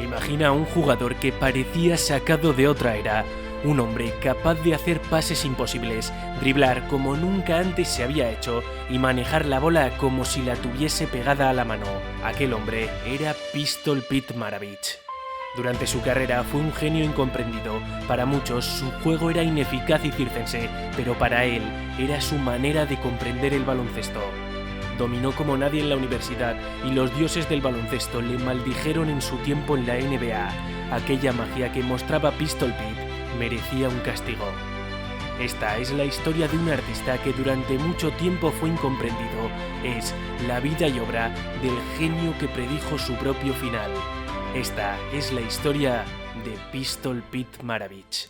Imagina a un jugador que parecía sacado de otra era, un hombre capaz de hacer pases imposibles, driblar como nunca antes se había hecho y manejar la bola como si la tuviese pegada a la mano. Aquel hombre era Pistol Pete Maravich. Durante su carrera fue un genio incomprendido. Para muchos su juego era ineficaz y circense, pero para él era su manera de comprender el baloncesto. Dominó como nadie en la universidad y los dioses del baloncesto le maldijeron en su tiempo en la NBA. Aquella magia que mostraba Pistol Pete merecía un castigo. Esta es la historia de un artista que durante mucho tiempo fue incomprendido. Es la vida y obra del genio que predijo su propio final. Esta es la historia de Pistol Pete Maravich.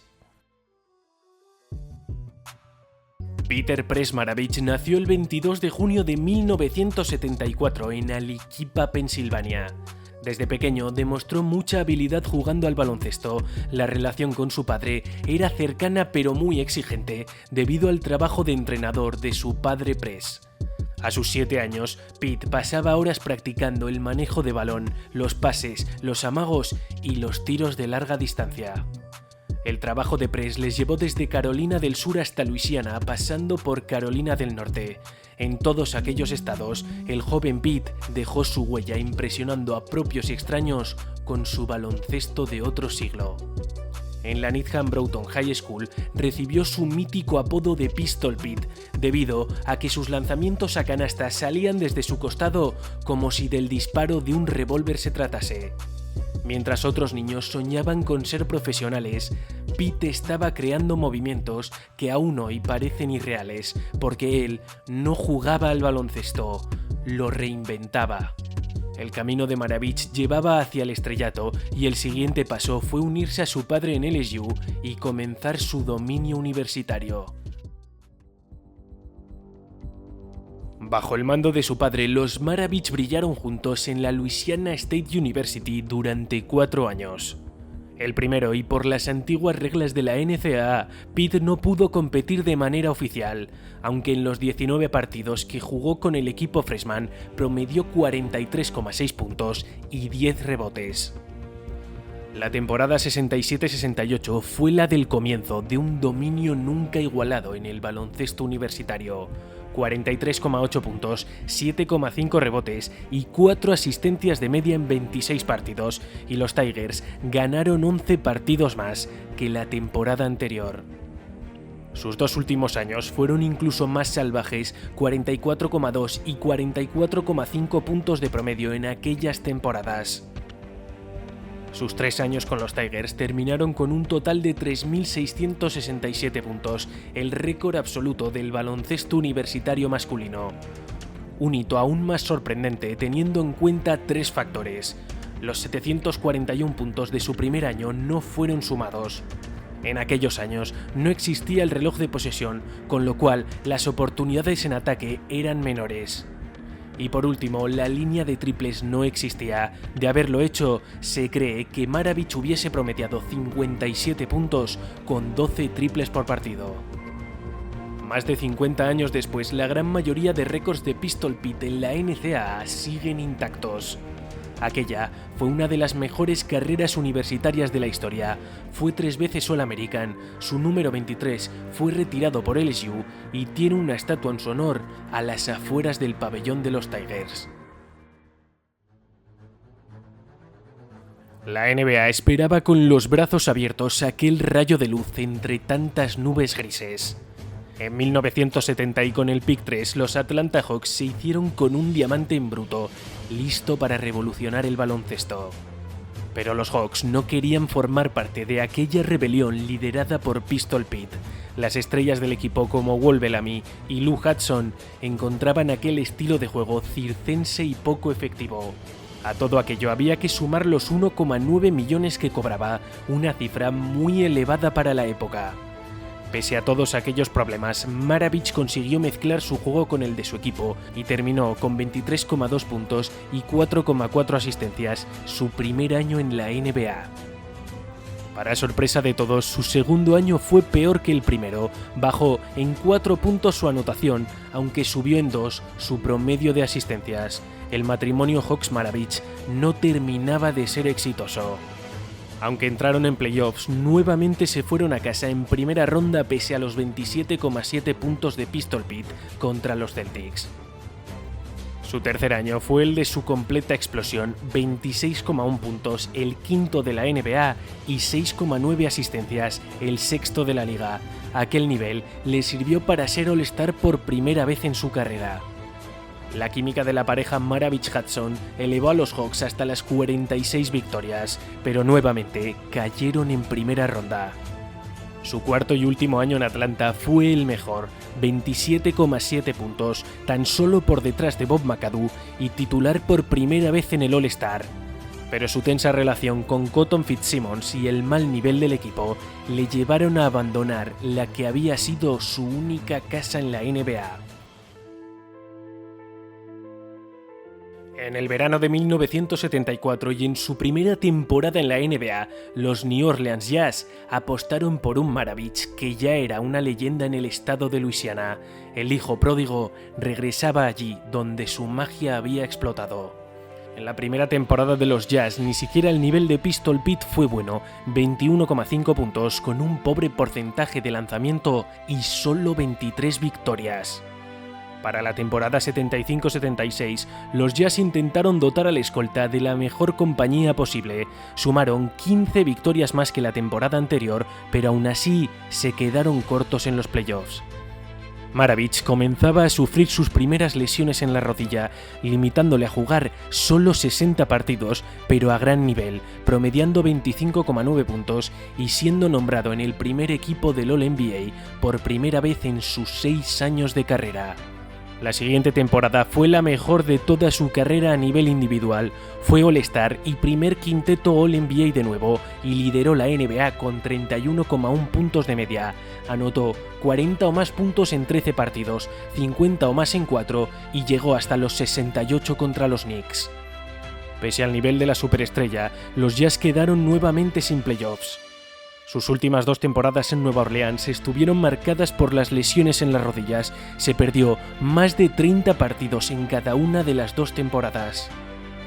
Peter Press Maravich nació el 22 de junio de 1974 en Aliquippa, Pensilvania. Desde pequeño demostró mucha habilidad jugando al baloncesto. La relación con su padre era cercana pero muy exigente debido al trabajo de entrenador de su padre Press. A sus 7 años, Pete pasaba horas practicando el manejo de balón, los pases, los amagos y los tiros de larga distancia. El trabajo de Press les llevó desde Carolina del Sur hasta Luisiana, pasando por Carolina del Norte. En todos aquellos estados, el joven Pete dejó su huella impresionando a propios y extraños con su baloncesto de otro siglo. En la Needham Broughton High School recibió su mítico apodo de Pistol Pete, debido a que sus lanzamientos a canasta salían desde su costado como si del disparo de un revólver se tratase. Mientras otros niños soñaban con ser profesionales, Pete estaba creando movimientos que aún hoy parecen irreales, porque él no jugaba al baloncesto, lo reinventaba. El camino de Maravich llevaba hacia el estrellato y el siguiente paso fue unirse a su padre en LSU y comenzar su dominio universitario. Bajo el mando de su padre, los Maravich brillaron juntos en la Louisiana State University durante 4 años. El primero, y por las antiguas reglas de la NCAA, Pete no pudo competir de manera oficial, aunque en los 19 partidos que jugó con el equipo freshman promedió 43,6 puntos y 10 rebotes. La temporada 67-68 fue la del comienzo de un dominio nunca igualado en el baloncesto universitario. 43,8 puntos, 7,5 rebotes y 4 asistencias de media en 26 partidos, y los Tigers ganaron 11 partidos más que la temporada anterior. Sus 2 últimos años fueron incluso más salvajes, 44,2 y 44,5 puntos de promedio en aquellas temporadas. Sus 3 años con los Tigers terminaron con un total de 3.667 puntos, el récord absoluto del baloncesto universitario masculino. Un hito aún más sorprendente teniendo en cuenta 3 factores. Los 741 puntos de su primer año no fueron sumados. En aquellos años no existía el reloj de posesión, con lo cual las oportunidades en ataque eran menores. Y por último, la línea de triples no existía. De haberlo hecho, se cree que Maravich hubiese promediado 57 puntos con 12 triples por partido. Más de 50 años después, la gran mayoría de récords de Pistol Pete en la NCAA siguen intactos. Aquella fue una de las mejores carreras universitarias de la historia. Fue 3 veces All-American, su número 23 fue retirado por LSU y tiene una estatua en su honor a las afueras del pabellón de los Tigers. La NBA esperaba con los brazos abiertos aquel rayo de luz entre tantas nubes grises. En 1970 y con el pick 3, los Atlanta Hawks se hicieron con un diamante en bruto, listo para revolucionar el baloncesto. Pero los Hawks no querían formar parte de aquella rebelión liderada por Pistol Pete. Las estrellas del equipo como Walt Bellamy y Lou Hudson encontraban aquel estilo de juego circense y poco efectivo. A todo aquello había que sumar los 1,9 millones que cobraba, una cifra muy elevada para la época. Pese a todos aquellos problemas, Maravich consiguió mezclar su juego con el de su equipo y terminó con 23,2 puntos y 4,4 asistencias, su primer año en la NBA. Para sorpresa de todos, su segundo año fue peor que el primero. Bajó en 4 puntos su anotación, aunque subió en 2 su promedio de asistencias. el matrimonio Hawks-Maravich no terminaba de ser exitoso. Aunque entraron en playoffs, nuevamente se fueron a casa en primera ronda pese a los 27,7 puntos de Pistol Pete contra los Celtics. Su tercer año fue el de su completa explosión, 26,1 puntos, el quinto de la NBA y 6,9 asistencias, el sexto de la liga. Aquel nivel le sirvió para ser All-Star por primera vez en su carrera. La química de la pareja Maravich-Hudson elevó a los Hawks hasta las 46 victorias, pero nuevamente cayeron en primera ronda. Su cuarto y último año en Atlanta fue el mejor, 27,7 puntos, tan solo por detrás de Bob McAdoo y titular por primera vez en el All-Star. Pero su tensa relación con Cotton Fitzsimmons y el mal nivel del equipo le llevaron a abandonar la que había sido su única casa en la NBA. En el verano de 1974 y en su primera temporada en la NBA, los New Orleans Jazz apostaron por un Maravich que ya era una leyenda en el estado de Luisiana. El hijo pródigo regresaba allí donde su magia había explotado. En la primera temporada de los Jazz ni siquiera el nivel de Pistol Pete fue bueno, 21,5 puntos con un pobre porcentaje de lanzamiento y solo 23 victorias. Para la temporada 75-76, los Jazz intentaron dotar al escolta de la mejor compañía posible. Sumaron 15 victorias más que la temporada anterior, pero aún así se quedaron cortos en los playoffs. Maravich comenzaba a sufrir sus primeras lesiones en la rodilla, limitándole a jugar solo 60 partidos, pero a gran nivel, promediando 25,9 puntos y siendo nombrado en el primer equipo del All-NBA por primera vez en sus 6 años de carrera. La siguiente temporada fue la mejor de toda su carrera a nivel individual, fue All-Star y primer quinteto All-NBA de nuevo y lideró la NBA con 31,1 puntos de media. Anotó 40 o más puntos en 13 partidos, 50 o más en 4 y llegó hasta los 68 contra los Knicks. Pese al nivel de la superestrella, los Jazz quedaron nuevamente sin playoffs. Sus últimas 2 temporadas en Nueva Orleans estuvieron marcadas por las lesiones en las rodillas. Se perdió más de 30 partidos en cada una de las 2 temporadas.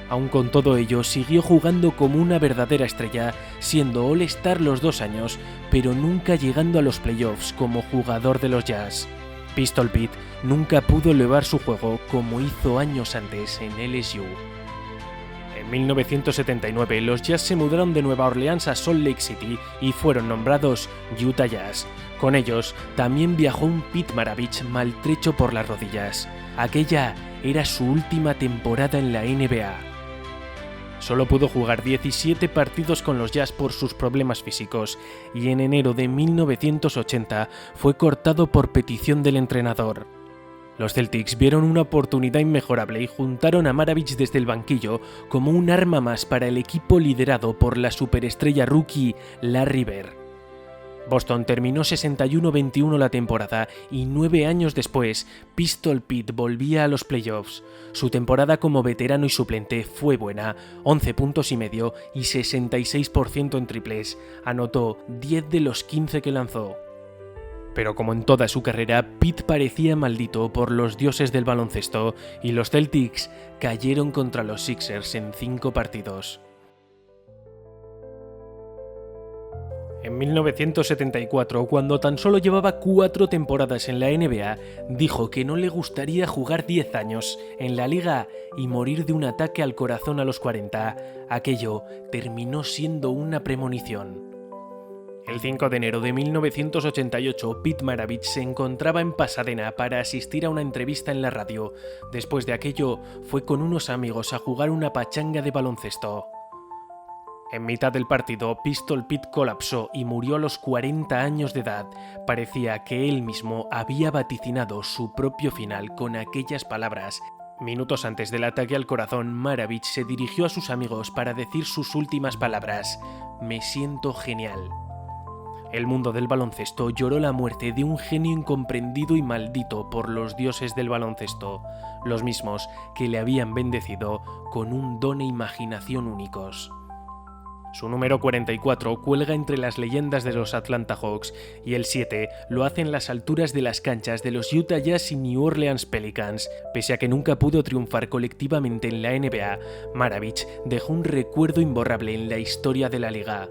Aun con todo ello, siguió jugando como una verdadera estrella, siendo All-Star los 2 años, pero nunca llegando a los playoffs como jugador de los Jazz. Pistol Pete nunca pudo elevar su juego como hizo años antes en LSU. En 1979, los Jazz se mudaron de Nueva Orleans a Salt Lake City y fueron nombrados Utah Jazz. Con ellos también viajó un Pete Maravich maltrecho por las rodillas. Aquella era su última temporada en la NBA. Solo pudo jugar 17 partidos con los Jazz por sus problemas físicos y en enero de 1980 fue cortado por petición del entrenador. Los Celtics vieron una oportunidad inmejorable y juntaron a Maravich desde el banquillo como un arma más para el equipo liderado por la superestrella rookie Larry Bird. Boston terminó 61-21 la temporada y 9 años después, Pistol Pete volvía a los playoffs. Su temporada como veterano y suplente fue buena, 11 puntos y medio y 66% en triples. Anotó 10 de los 15 que lanzó. Pero como en toda su carrera, Pete parecía maldito por los dioses del baloncesto y los Celtics cayeron contra los Sixers en 5 partidos. En 1974, cuando tan solo llevaba 4 temporadas en la NBA, dijo que no le gustaría jugar 10 años en la liga y morir de un ataque al corazón a los 40. Aquello terminó siendo una premonición. El 5 de enero de 1988, Pete Maravich se encontraba en Pasadena para asistir a una entrevista en la radio. Después de aquello, fue con unos amigos a jugar una pachanga de baloncesto. En mitad del partido, Pistol Pete colapsó y murió a los 40 años de edad. Parecía que él mismo había vaticinado su propio final con aquellas palabras. Minutos antes del ataque al corazón, Maravich se dirigió a sus amigos para decir sus últimas palabras: «Me siento genial». El mundo del baloncesto lloró la muerte de un genio incomprendido y maldito por los dioses del baloncesto, los mismos que le habían bendecido con un don e imaginación únicos. Su número 44 cuelga entre las leyendas de los Atlanta Hawks y el 7 lo hace en las alturas de las canchas de los Utah Jazz y New Orleans Pelicans. Pese a que nunca pudo triunfar colectivamente en la NBA, Maravich dejó un recuerdo imborrable en la historia de la liga.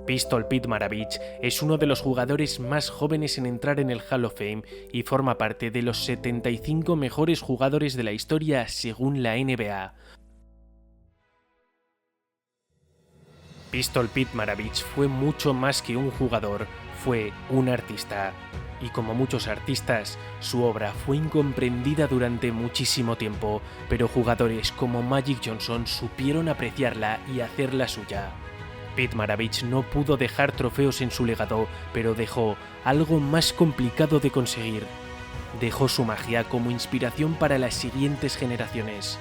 Pistol Pete Maravich es uno de los jugadores más jóvenes en entrar en el Hall of Fame y forma parte de los 75 mejores jugadores de la historia según la NBA. Pistol Pete Maravich fue mucho más que un jugador, fue un artista. Y como muchos artistas, su obra fue incomprendida durante muchísimo tiempo, pero jugadores como Magic Johnson supieron apreciarla y hacerla suya. Pete Maravich no pudo dejar trofeos en su legado, pero dejó algo más complicado de conseguir. Dejó su magia como inspiración para las siguientes generaciones.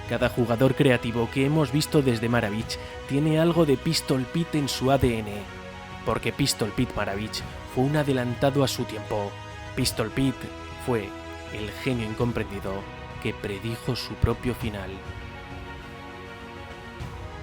Cada jugador creativo que hemos visto desde Maravich tiene algo de Pistol Pete en su ADN, porque Pistol Pete Maravich fue un adelantado a su tiempo. Pistol Pete fue el genio incomprendido que predijo su propio final.